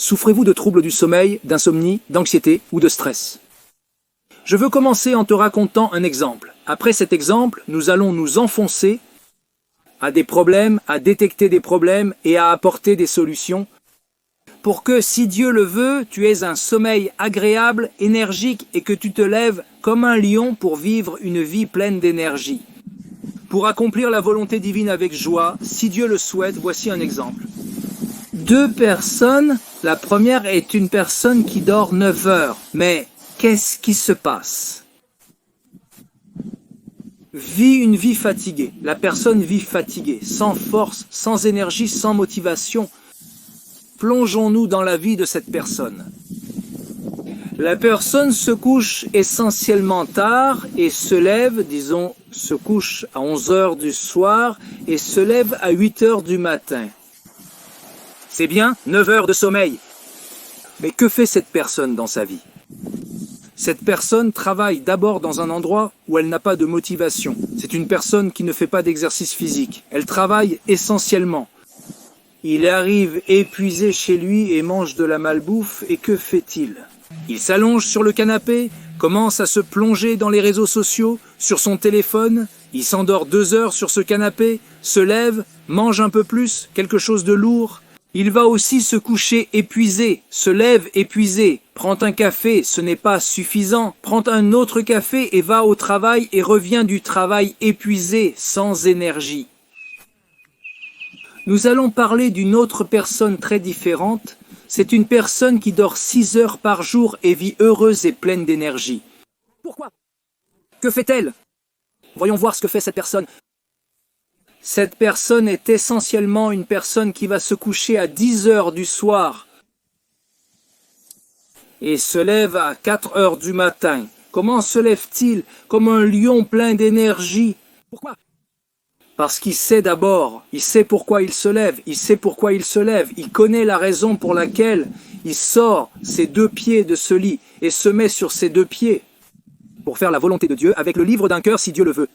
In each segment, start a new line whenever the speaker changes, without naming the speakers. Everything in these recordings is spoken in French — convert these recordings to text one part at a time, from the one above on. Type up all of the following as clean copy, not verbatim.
Souffrez-vous de troubles du sommeil, d'insomnie, d'anxiété ou de stress? Je veux commencer en te racontant un exemple. Après cet exemple, nous allons nous enfoncer à des problèmes, à détecter des problèmes et à apporter des solutions pour que, si Dieu le veut, tu aies un sommeil agréable, énergique et que tu te lèves comme un lion pour vivre une vie pleine d'énergie. Pour accomplir la volonté divine avec joie, si Dieu le souhaite, voici un exemple. 2 personnes, la première est une personne qui dort 9 heures. Mais qu'est-ce qui se passe? Vit une vie fatiguée. La personne vit fatiguée, sans force, sans énergie, sans motivation. Plongeons-nous dans la vie de cette personne. La personne se couche essentiellement tard et se lève, disons, se couche à 11 heures du soir et se lève à 8 heures du matin. C'est bien, 9 heures de sommeil. Mais que fait cette personne dans sa vie? Cette personne travaille d'abord dans un endroit où elle n'a pas de motivation. C'est une personne qui ne fait pas d'exercice physique. Elle travaille essentiellement. Il arrive épuisé chez lui et mange de la malbouffe, et que fait-il? Il s'allonge sur le canapé, commence à se plonger dans les réseaux sociaux, sur son téléphone, il s'endort 2 heures sur ce canapé, se lève, mange un peu plus, quelque chose de lourd. Il va aussi se coucher épuisé, se lève épuisé, prend un café, ce n'est pas suffisant, prend un autre café et va au travail et revient du travail épuisé, sans énergie. Nous allons parler d'une autre personne très différente. C'est une personne qui dort 6 heures par jour et vit heureuse et pleine d'énergie. Pourquoi? Que fait-elle? Voyons voir ce que fait cette personne. Cette personne est essentiellement une personne qui va se coucher à 10 heures du soir et se lève à 4 heures du matin. Comment se lève-t-il? Comme un lion plein d'énergie. Pourquoi? Parce qu'il sait d'abord, il sait pourquoi il se lève, il connaît la raison pour laquelle il sort ses 2 pieds de ce lit et se met sur ses 2 pieds pour faire la volonté de Dieu avec le livre d'un cœur si Dieu le veut.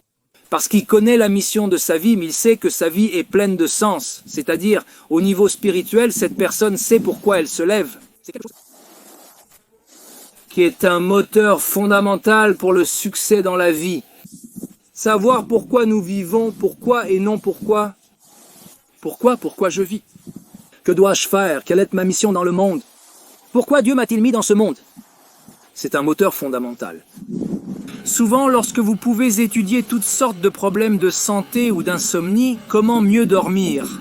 Parce qu'il connaît la mission de sa vie, mais il sait que sa vie est pleine de sens. C'est-à-dire, au niveau spirituel, cette personne sait pourquoi elle se lève. C'est quelque chose qui est un moteur fondamental pour le succès dans la vie. Savoir pourquoi nous vivons, pourquoi et non pourquoi. Pourquoi je vis? Que dois-je faire? Quelle est ma mission dans le monde? Pourquoi Dieu m'a-t-il mis dans ce monde? C'est un moteur fondamental. Souvent, lorsque vous pouvez étudier toutes sortes de problèmes de santé ou d'insomnie, comment mieux dormir?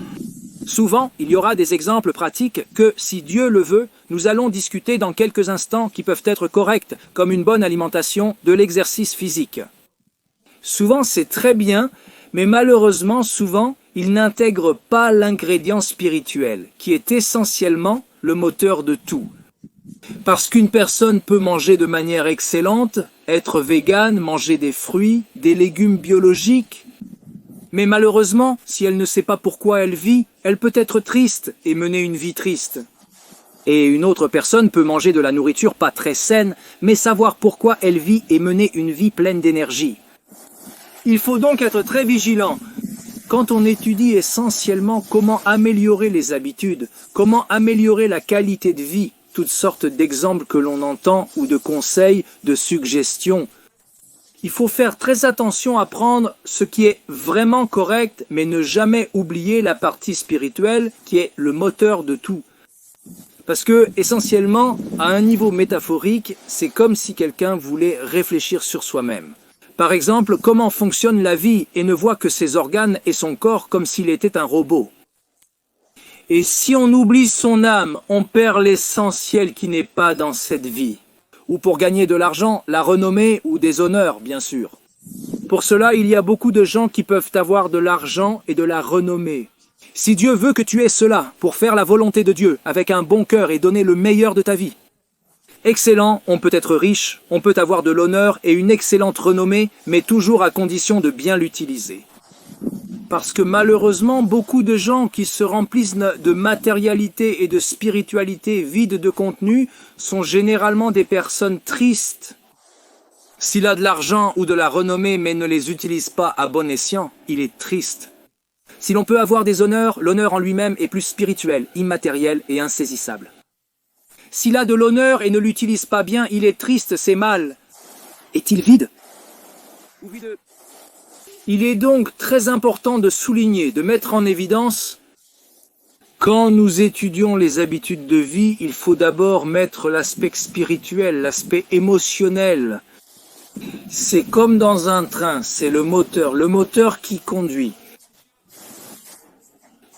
Souvent, il y aura des exemples pratiques que, si Dieu le veut, nous allons discuter dans quelques instants qui peuvent être corrects, comme une bonne alimentation, de l'exercice physique. Souvent, c'est très bien, mais malheureusement, souvent, il n'intègre pas l'ingrédient spirituel, qui est essentiellement le moteur de tout. Parce qu'une personne peut manger de manière excellente, être végane, manger des fruits, des légumes biologiques, mais malheureusement, si elle ne sait pas pourquoi elle vit, elle peut être triste et mener une vie triste. Et une autre personne peut manger de la nourriture pas très saine, mais savoir pourquoi elle vit et mener une vie pleine d'énergie. Il faut donc être très vigilant. Quand on étudie essentiellement comment améliorer les habitudes, comment améliorer la qualité de vie, toutes sortes d'exemples que l'on entend ou de conseils, de suggestions, il faut faire très attention à prendre ce qui est vraiment correct, mais ne jamais oublier la partie spirituelle qui est le moteur de tout. Parce que, essentiellement, à un niveau métaphorique, c'est comme si quelqu'un voulait réfléchir sur soi-même. Par exemple, comment fonctionne la vie et ne voit que ses organes et son corps comme s'il était un robot. Et si on oublie son âme, on perd l'essentiel qui n'est pas dans cette vie. Ou pour gagner de l'argent, la renommée ou des honneurs, bien sûr. Pour cela, il y a beaucoup de gens qui peuvent avoir de l'argent et de la renommée. Si Dieu veut que tu aies cela pour faire la volonté de Dieu avec un bon cœur et donner le meilleur de ta vie, excellent, on peut être riche, on peut avoir de l'honneur et une excellente renommée, mais toujours à condition de bien l'utiliser. Parce que malheureusement, beaucoup de gens qui se remplissent de matérialité et de spiritualité vides de contenu sont généralement des personnes tristes. S'il a de l'argent ou de la renommée mais ne les utilise pas à bon escient, il est triste. Si l'on peut avoir des honneurs, l'honneur en lui-même est plus spirituel, immatériel et insaisissable. S'il a de l'honneur et ne l'utilise pas bien, il est triste, c'est mal. Est-il vide ou videux? Il est donc très important de souligner, de mettre en évidence, quand nous étudions les habitudes de vie, il faut d'abord mettre l'aspect spirituel, l'aspect émotionnel. C'est comme dans un train, c'est le moteur qui conduit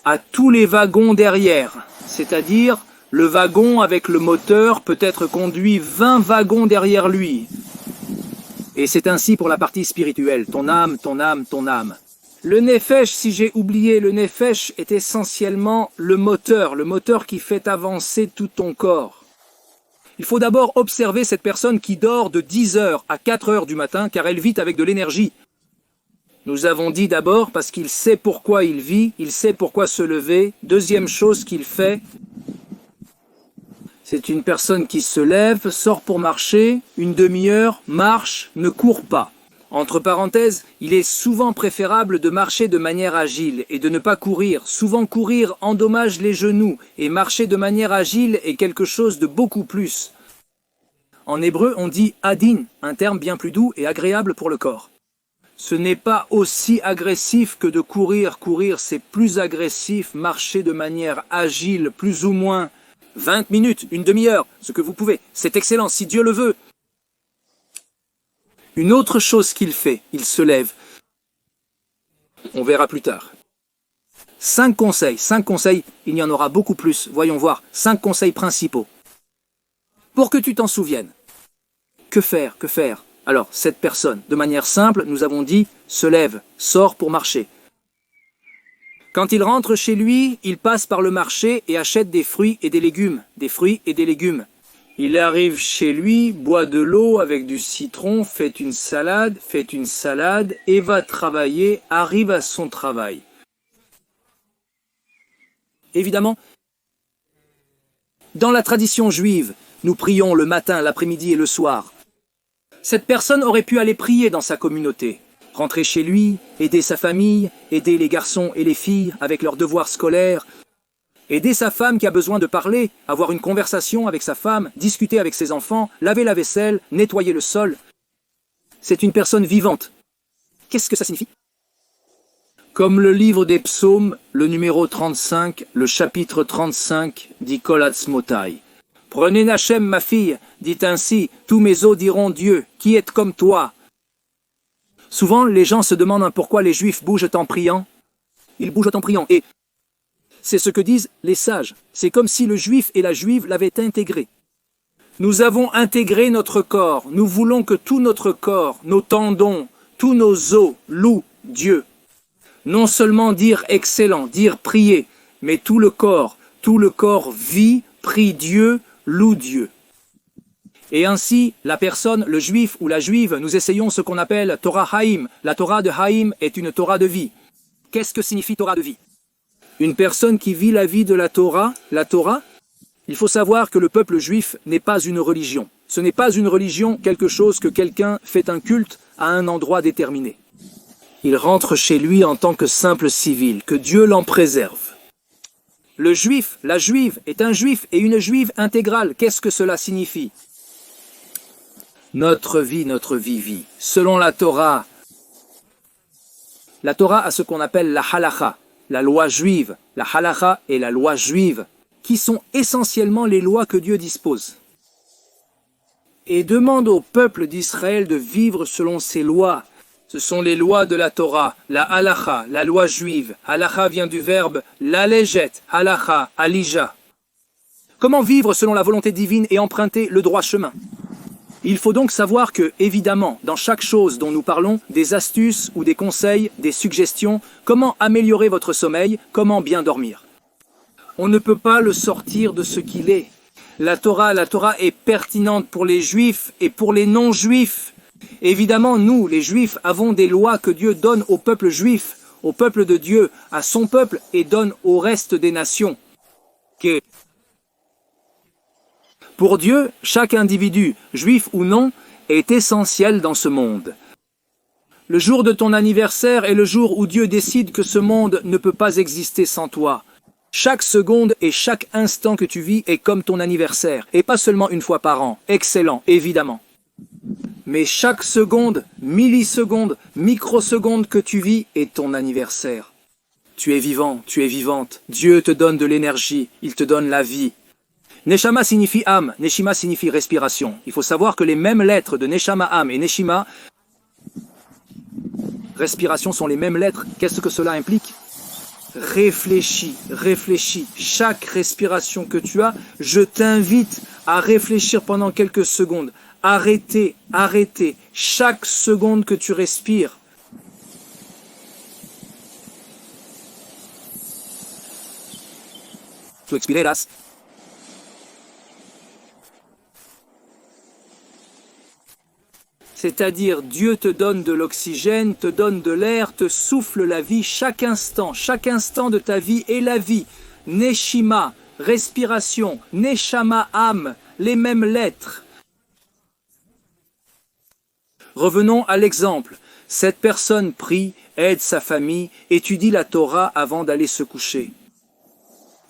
à tous les wagons derrière, c'est-à-dire le wagon avec le moteur peut être conduit 20 wagons derrière lui. Et c'est ainsi pour la partie spirituelle, ton âme, ton âme, ton âme. Le nefesh, si j'ai oublié, le nefesh est essentiellement le moteur qui fait avancer tout ton corps. Il faut d'abord observer cette personne qui dort de 10 heures à 4 heures du matin car elle vit avec de l'énergie. Nous avons dit d'abord parce qu'il sait pourquoi il vit, il sait pourquoi se lever. Deuxième chose qu'il fait, c'est une personne qui se lève, sort pour marcher, une demi-heure, marche, ne court pas. Entre parenthèses, il est souvent préférable de marcher de manière agile et de ne pas courir. Souvent courir endommage les genoux et marcher de manière agile est quelque chose de beaucoup plus. En hébreu, on dit adin, un terme bien plus doux et agréable pour le corps. Ce n'est pas aussi agressif que de courir. Courir, c'est plus agressif. Marcher de manière agile, plus ou moins 20 minutes, une demi-heure, ce que vous pouvez. C'est excellent, si Dieu le veut. Une autre chose qu'il fait, il se lève. On verra plus tard. 5 conseils, il y en aura beaucoup plus, voyons voir, 5 conseils principaux. Pour que tu t'en souviennes. Que faire? Alors, cette personne, de manière simple, nous avons dit, se lève, sort pour marcher. Quand il rentre chez lui, il passe par le marché et achète des fruits et des légumes. Il arrive chez lui, boit de l'eau avec du citron, fait une salade et va travailler, arrive à son travail. Évidemment, dans la tradition juive, nous prions le matin, l'après-midi et le soir. Cette personne aurait pu aller prier dans sa communauté, rentrer chez lui, aider sa famille, aider les garçons et les filles avec leurs devoirs scolaires, aider sa femme qui a besoin de parler, avoir une conversation avec sa femme, discuter avec ses enfants, laver la vaisselle, nettoyer le sol. C'est une personne vivante. Qu'est-ce que ça signifie? Comme le livre des psaumes, le numéro 35, le chapitre 35, dit Kol Atzmotai. Prenez Nachem, ma fille, dit ainsi, tous mes os diront Dieu, qui est comme toi? Souvent, les gens se demandent pourquoi les Juifs bougent en priant. Ils bougent en priant, et c'est ce que disent les sages. C'est comme si le Juif et la Juive l'avaient intégré. Nous avons intégré notre corps. Nous voulons que tout notre corps, nos tendons, tous nos os louent Dieu. Non seulement dire excellent, dire prier, mais tout le corps vit, prie Dieu, loue Dieu. Et ainsi, la personne, le juif ou la juive, nous essayons ce qu'on appelle Torah Haïm. La Torah de Haïm est une Torah de vie. Qu'est-ce que signifie Torah de vie? Une personne qui vit la vie de la Torah, il faut savoir que le peuple juif n'est pas une religion. Ce n'est pas une religion, quelque chose que quelqu'un fait un culte à un endroit déterminé. Il rentre chez lui en tant que simple civil, que Dieu l'en préserve. Le juif, la juive, est un juif et une juive intégrale. Qu'est-ce que cela signifie? Notre vie vit. Selon la Torah a ce qu'on appelle la halacha, la loi juive. La halacha et la loi juive, qui sont essentiellement les lois que Dieu dispose. Et demande au peuple d'Israël de vivre selon ces lois. Ce sont les lois de la Torah, la halacha, la loi juive. Halacha vient du verbe laléget, halacha, alija. Comment vivre selon la volonté divine et emprunter le droit chemin? Il faut donc savoir que, évidemment, dans chaque chose dont nous parlons, des astuces ou des conseils, des suggestions, comment améliorer votre sommeil, comment bien dormir. On ne peut pas le sortir de ce qu'il est. La Torah est pertinente pour les juifs et pour les non-juifs. Évidemment, nous, les juifs, avons des lois que Dieu donne au peuple juif, au peuple de Dieu, à son peuple et donne au reste des nations. Pour Dieu, chaque individu, juif ou non, est essentiel dans ce monde. Le jour de ton anniversaire est le jour où Dieu décide que ce monde ne peut pas exister sans toi. Chaque seconde et chaque instant que tu vis est comme ton anniversaire, et pas seulement une fois par an. Excellent, évidemment. Mais chaque seconde, milliseconde, microseconde que tu vis est ton anniversaire. Tu es vivant, tu es vivante. Dieu te donne de l'énergie, il te donne la vie. Neshama signifie âme, Neshima signifie respiration. Il faut savoir que les mêmes lettres de Neshama, âme et Neshima, respiration, sont les mêmes lettres. Qu'est-ce que cela implique? Réfléchis, réfléchis. Chaque respiration que tu as, je t'invite à réfléchir pendant quelques secondes. Arrêtez, arrêtez. Chaque seconde que tu respires, tu expireras. C'est-à-dire, Dieu te donne de l'oxygène, te donne de l'air, te souffle la vie chaque instant de ta vie est la vie. Neshima, respiration, Neshama, âme, les mêmes lettres. Revenons à l'exemple. Cette personne prie, aide sa famille, étudie la Torah avant d'aller se coucher.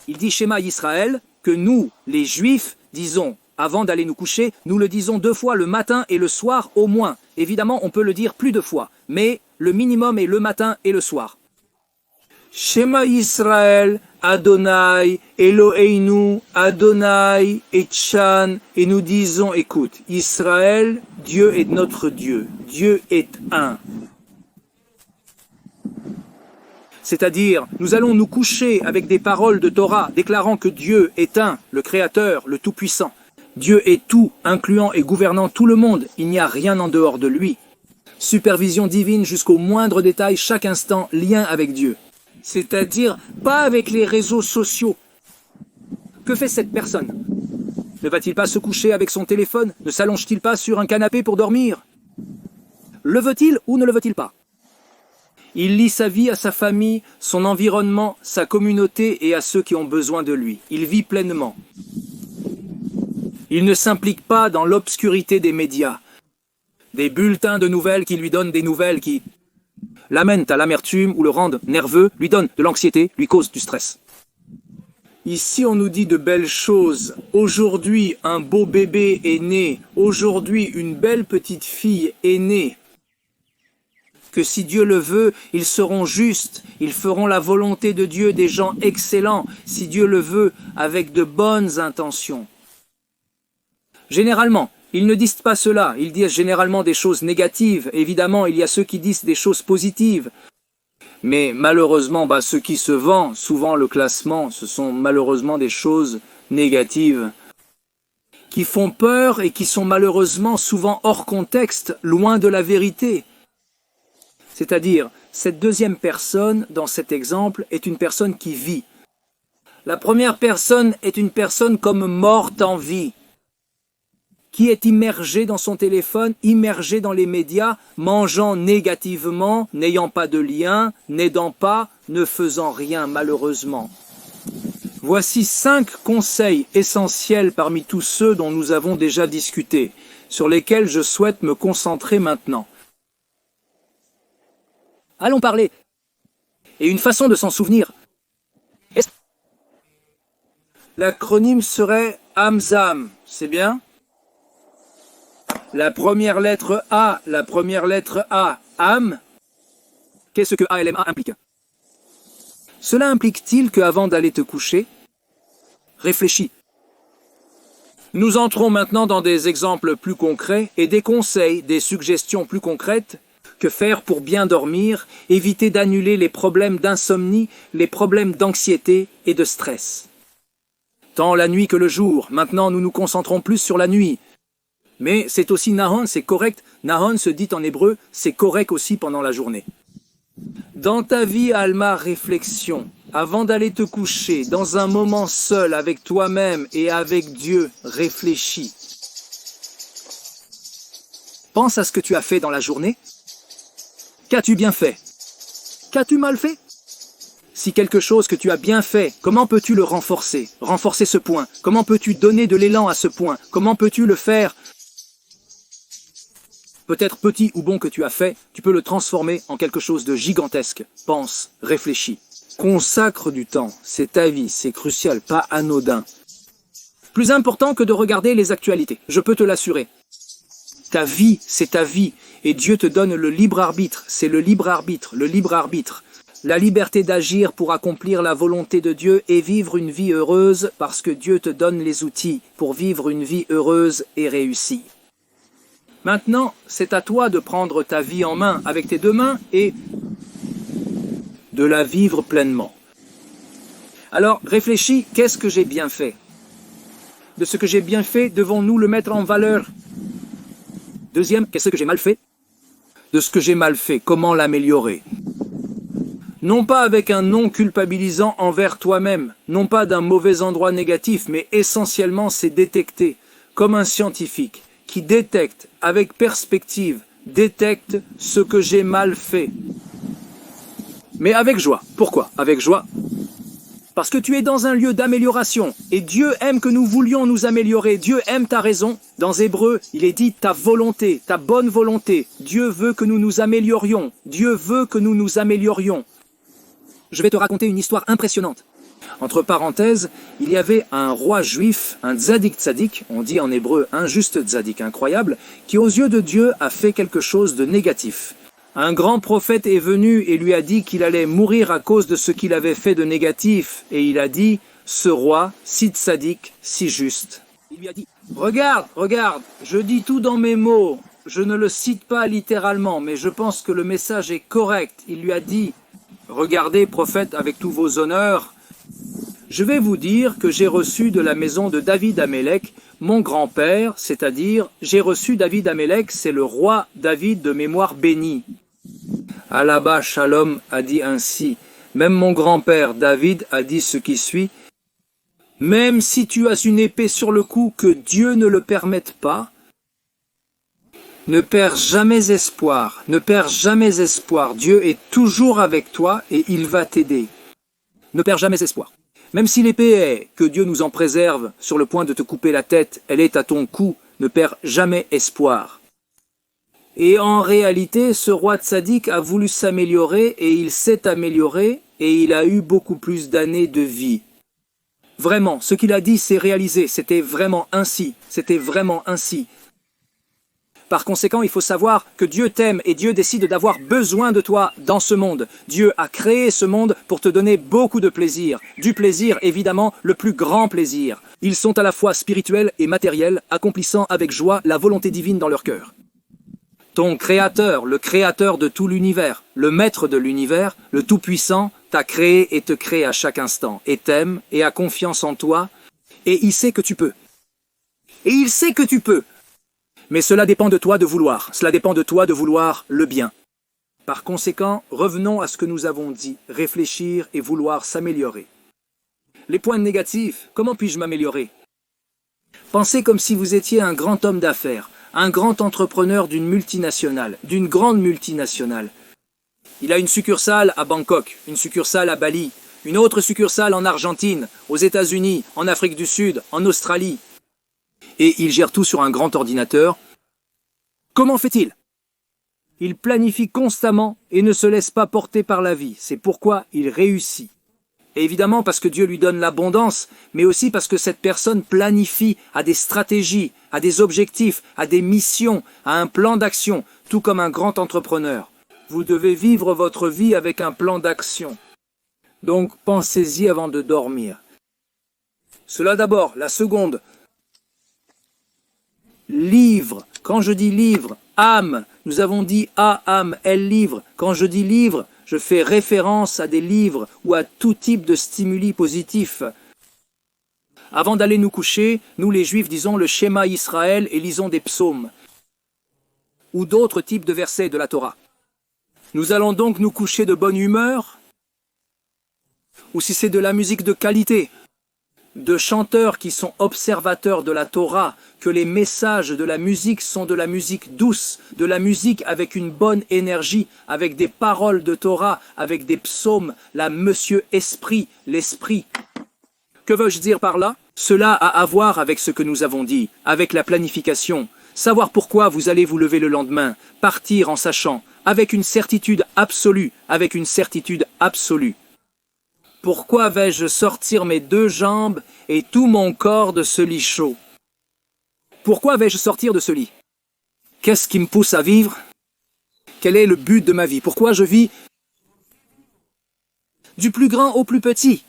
Il dit Shema Yisraël que nous, les Juifs, disons avant d'aller nous coucher, nous le disons 2 fois le matin et le soir au moins. Évidemment, on peut le dire plus de fois, mais le minimum est le matin et le soir. Shema Yisraël, Adonai, Eloheinu, Adonai, Etchan, et nous disons, écoute, Israël, Dieu est notre Dieu, Dieu est un. C'est-à-dire, nous allons nous coucher avec des paroles de Torah déclarant que Dieu est un, le Créateur, le Tout-Puissant. Dieu est tout, incluant et gouvernant tout le monde, il n'y a rien en dehors de lui. Supervision divine jusqu'au moindre détail, chaque instant, lien avec Dieu. C'est-à-dire, pas avec les réseaux sociaux. Que fait cette personne? Ne va-t-il pas se coucher avec son téléphone? Ne s'allonge-t-il pas sur un canapé pour dormir? Le veut-il ou ne le veut-il pas? Il lie sa vie à sa famille, son environnement, sa communauté et à ceux qui ont besoin de lui. Il vit pleinement. Il ne s'implique pas dans l'obscurité des médias, des bulletins de nouvelles qui lui donnent des nouvelles qui l'amènent à l'amertume ou le rendent nerveux, lui donnent de l'anxiété, lui causent du stress. Ici, on nous dit de belles choses. Aujourd'hui, un beau bébé est né. Aujourd'hui, une belle petite fille est née. Que si Dieu le veut, ils seront justes, ils feront la volonté de Dieu, des gens excellents, si Dieu le veut, avec de bonnes intentions. Généralement, ils ne disent pas cela, ils disent généralement des choses négatives. Évidemment, il y a ceux qui disent des choses positives. Mais malheureusement, ceux qui se vendent, souvent le classement, ce sont malheureusement des choses négatives, qui font peur et qui sont malheureusement souvent hors contexte, loin de la vérité. C'est-à-dire, cette deuxième personne, dans cet exemple, est une personne qui vit. La première personne est une personne comme morte en vie, qui est immergée dans son téléphone, immergée dans les médias, mangeant négativement, n'ayant pas de lien, n'aidant pas, ne faisant rien malheureusement. Voici 5 conseils essentiels parmi tous ceux dont nous avons déjà discuté, sur lesquels je souhaite me concentrer maintenant. Allons parler. Et une façon de s'en souvenir. L'acronyme serait AMZAM, c'est bien? La première lettre A, AM. Qu'est-ce que ALMA implique? Cela implique-t-il qu'avant d'aller te coucher, réfléchis. Nous entrons maintenant dans des exemples plus concrets et des conseils, des suggestions plus concrètes. Que faire pour bien dormir, éviter d'annuler les problèmes d'insomnie, les problèmes d'anxiété et de stress. Tant la nuit que le jour, maintenant nous nous concentrons plus sur la nuit. Mais c'est aussi Nahon, c'est correct. Nahon se dit en hébreu, c'est correct aussi pendant la journée. Dans ta vie, Alma, réflexion. Avant d'aller te coucher, dans un moment seul avec toi-même et avec Dieu, réfléchis. Pense à ce que tu as fait dans la journée. Qu'as-tu bien fait? Qu'as-tu mal fait? Si quelque chose que tu as bien fait, comment peux-tu le renforcer? Renforcer ce point. Comment peux-tu donner de l'élan à ce point? Comment peux-tu le faire? Peut-être petit ou bon que tu as fait, tu peux le transformer en quelque chose de gigantesque. Pense, réfléchis. Consacre du temps, c'est ta vie, c'est crucial, pas anodin. Plus important que de regarder les actualités, je peux te l'assurer. Ta vie, c'est ta vie, et Dieu te donne le libre arbitre, c'est le libre arbitre, le libre arbitre. La liberté d'agir pour accomplir la volonté de Dieu et vivre une vie heureuse parce que Dieu te donne les outils pour vivre une vie heureuse et réussie. Maintenant, c'est à toi de prendre ta vie en main avec tes deux mains et de la vivre pleinement. Alors, réfléchis, qu'est-ce que j'ai bien fait? De ce que j'ai bien fait, devons-nous le mettre en valeur? Deuxième, qu'est-ce que j'ai mal fait? De ce que j'ai mal fait, comment l'améliorer? Non pas avec un non culpabilisant envers toi-même, non pas d'un mauvais endroit négatif, mais essentiellement c'est détecter, comme un scientifique, qui détecte, avec perspective, détecte ce que j'ai mal fait. Mais avec joie. Pourquoi? Avec joie. Parce que tu es dans un lieu d'amélioration, et Dieu aime que nous voulions nous améliorer, Dieu aime ta raison. Dans Hébreu, il est dit ta volonté, ta bonne volonté. Dieu veut que nous nous améliorions, Dieu veut que nous nous améliorions. Je vais te raconter une histoire impressionnante. Entre parenthèses, il y avait un roi juif, un tzadik, on dit en hébreu un juste tzadik incroyable, qui aux yeux de Dieu a fait quelque chose de négatif. Un grand prophète est venu et lui a dit qu'il allait mourir à cause de ce qu'il avait fait de négatif. Et il a dit, ce roi, si tzadik, si juste. Il lui a dit, regarde, je dis tout dans mes mots. Je ne le cite pas littéralement, mais je pense que le message est correct. Il lui a dit, regardez, prophète, avec tous vos honneurs, je vais vous dire que j'ai reçu de la maison de David Amélec, mon grand-père, c'est-à-dire, j'ai reçu David Amélec, c'est le roi David de mémoire béni. Alaba Shalom a dit ainsi, même mon grand-père David a dit ce qui suit, même si tu as une épée sur le cou, que Dieu ne le permette pas, ne perds jamais espoir, ne perds jamais espoir. Dieu est toujours avec toi et il va t'aider. Ne perds jamais espoir. Même si l'épée est, que Dieu nous en préserve, sur le point de te couper la tête, elle est à ton cou, ne perds jamais espoir. Et en réalité, ce roi tzaddik a voulu s'améliorer et il s'est amélioré et il a eu beaucoup plus d'années de vie. Vraiment, ce qu'il a dit s'est réalisé, c'était vraiment ainsi, c'était vraiment ainsi. Par conséquent, il faut savoir que Dieu t'aime et Dieu décide d'avoir besoin de toi dans ce monde. Dieu a créé ce monde pour te donner beaucoup de plaisir. Du plaisir, évidemment, le plus grand plaisir. Ils sont à la fois spirituels et matériels, accomplissant avec joie la volonté divine dans leur cœur. Ton Créateur, le Créateur de tout l'univers, le Maître de l'univers, le Tout-Puissant, t'a créé et te crée à chaque instant, et t'aime et a confiance en toi, et il sait que tu peux. Et il sait que tu peux. Mais cela dépend de toi de vouloir, cela dépend de toi de vouloir le bien. Par conséquent, revenons à ce que nous avons dit, réfléchir et vouloir s'améliorer. Les points négatifs, comment puis-je m'améliorer? Pensez comme si vous étiez un grand homme d'affaires, un grand entrepreneur d'une multinationale, d'une grande multinationale. Il a une succursale à Bangkok, une succursale à Bali, une autre succursale en Argentine, aux États-Unis, en Afrique du Sud, en Australie. Et il gère tout sur un grand ordinateur. Comment fait-il? Il planifie constamment et ne se laisse pas porter par la vie. C'est pourquoi il réussit. Et évidemment parce que Dieu lui donne l'abondance, mais aussi parce que cette personne planifie, a des stratégies, a des objectifs, a des missions, a un plan d'action, tout comme un grand entrepreneur. Vous devez vivre votre vie avec un plan d'action. Donc pensez-y avant de dormir. Cela d'abord. La seconde, livre. Quand je dis livre, âme, nous avons dit âme, elle livre. Quand je dis livre, je fais référence à des livres ou à tout type de stimuli positifs. Avant d'aller nous coucher, nous les Juifs disons le Shema Israël et lisons des psaumes ou d'autres types de versets de la Torah. Nous allons donc nous coucher de bonne humeur, ou si c'est de la musique de qualité, de chanteurs qui sont observateurs de la Torah, que les messages de la musique sont de la musique douce, de la musique avec une bonne énergie, avec des paroles de Torah, avec des psaumes, la Monsieur Esprit, l'Esprit. Que veux-je dire par là? Cela a à voir avec ce que nous avons dit, avec la planification, savoir pourquoi vous allez vous lever le lendemain, partir en sachant, avec une certitude absolue, avec une certitude absolue. Pourquoi vais-je sortir mes 2 jambes et tout mon corps de ce lit chaud? Pourquoi vais-je sortir de ce lit? Qu'est-ce qui me pousse à vivre? Quel est le but de ma vie? Pourquoi je vis? Du plus grand au plus petit.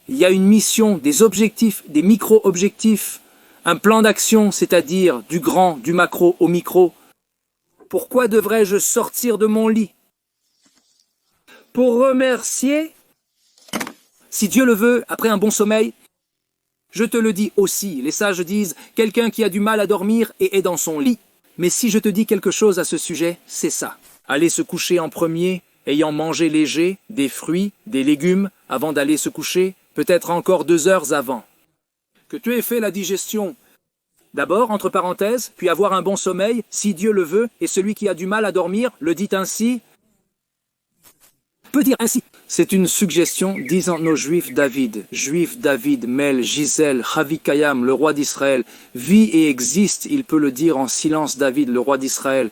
Il y a une mission, des objectifs, des micro-objectifs, un plan d'action, c'est-à-dire du grand, du macro au micro. Pourquoi devrais-je sortir de mon lit? Pour remercier, si Dieu le veut, après un bon sommeil. Je te le dis aussi, les sages disent, quelqu'un qui a du mal à dormir et est dans son lit. Mais si je te dis quelque chose à ce sujet, c'est ça. Aller se coucher en premier, ayant mangé léger, des fruits, des légumes, avant d'aller se coucher, peut-être encore 2 heures avant. Que tu aies fait la digestion d'abord, entre parenthèses, puis avoir un bon sommeil, si Dieu le veut, et celui qui a du mal à dormir le dit ainsi, peut dire ainsi. C'est une suggestion, disant nos Juifs David, Mel, Gisèle, Chavikayam, le roi d'Israël, vit et existe, il peut le dire en silence David, le roi d'Israël.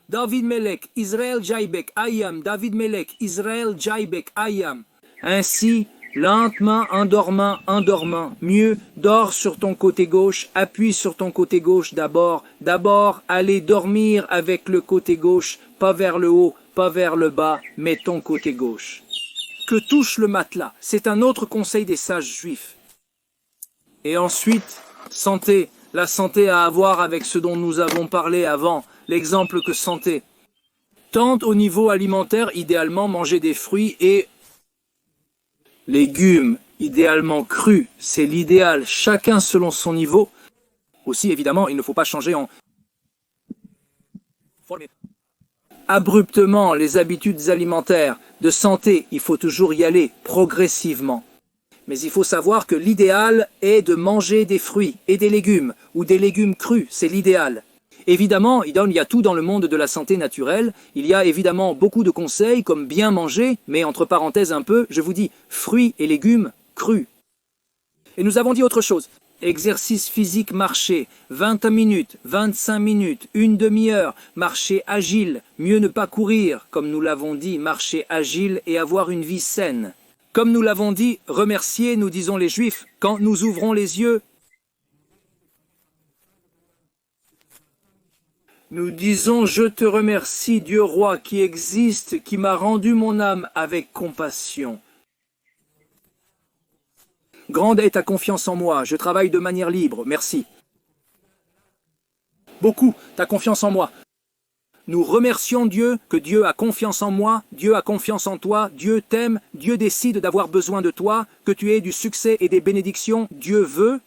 David Melech, Israël Jaibek, Ayam, David Melech, Israël Jaibek, Ayam. Ainsi, lentement, endormant, mieux, dors sur ton côté gauche, appuie sur ton côté gauche d'abord, allez dormir avec le côté gauche, pas vers le haut, pas vers le bas, mais ton côté gauche. Que touche le matelas, c'est un autre conseil des sages juifs. Et ensuite, santé, la santé à avoir avec ce dont nous avons parlé avant, l'exemple que santé. Tant au niveau alimentaire, idéalement manger des fruits et légumes, idéalement crus, c'est l'idéal, chacun selon son niveau. Aussi, évidemment, il ne faut pas changer abruptement les habitudes alimentaires. De santé, il faut toujours y aller progressivement. Mais il faut savoir que l'idéal est de manger des fruits et des légumes, ou des légumes crus, c'est l'idéal. Évidemment, il y a tout dans le monde de la santé naturelle, il y a évidemment beaucoup de conseils comme bien manger, mais entre parenthèses un peu, je vous dis fruits et légumes crus. Et nous avons dit autre chose. Exercice physique marcher, 20 minutes, 25 minutes, une demi-heure, marcher agile, mieux ne pas courir, comme nous l'avons dit, marcher agile et avoir une vie saine. Comme nous l'avons dit, remercier, nous disons les Juifs, quand nous ouvrons les yeux, nous disons « Je te remercie, Dieu roi qui existe, qui m'a rendu mon âme avec compassion. » Grande est ta confiance en moi, je travaille de manière libre, merci. Beaucoup, ta confiance en moi. Nous remercions Dieu, que Dieu a confiance en moi, Dieu a confiance en toi, Dieu t'aime, Dieu décide d'avoir besoin de toi, que tu aies du succès et des bénédictions, Dieu veut.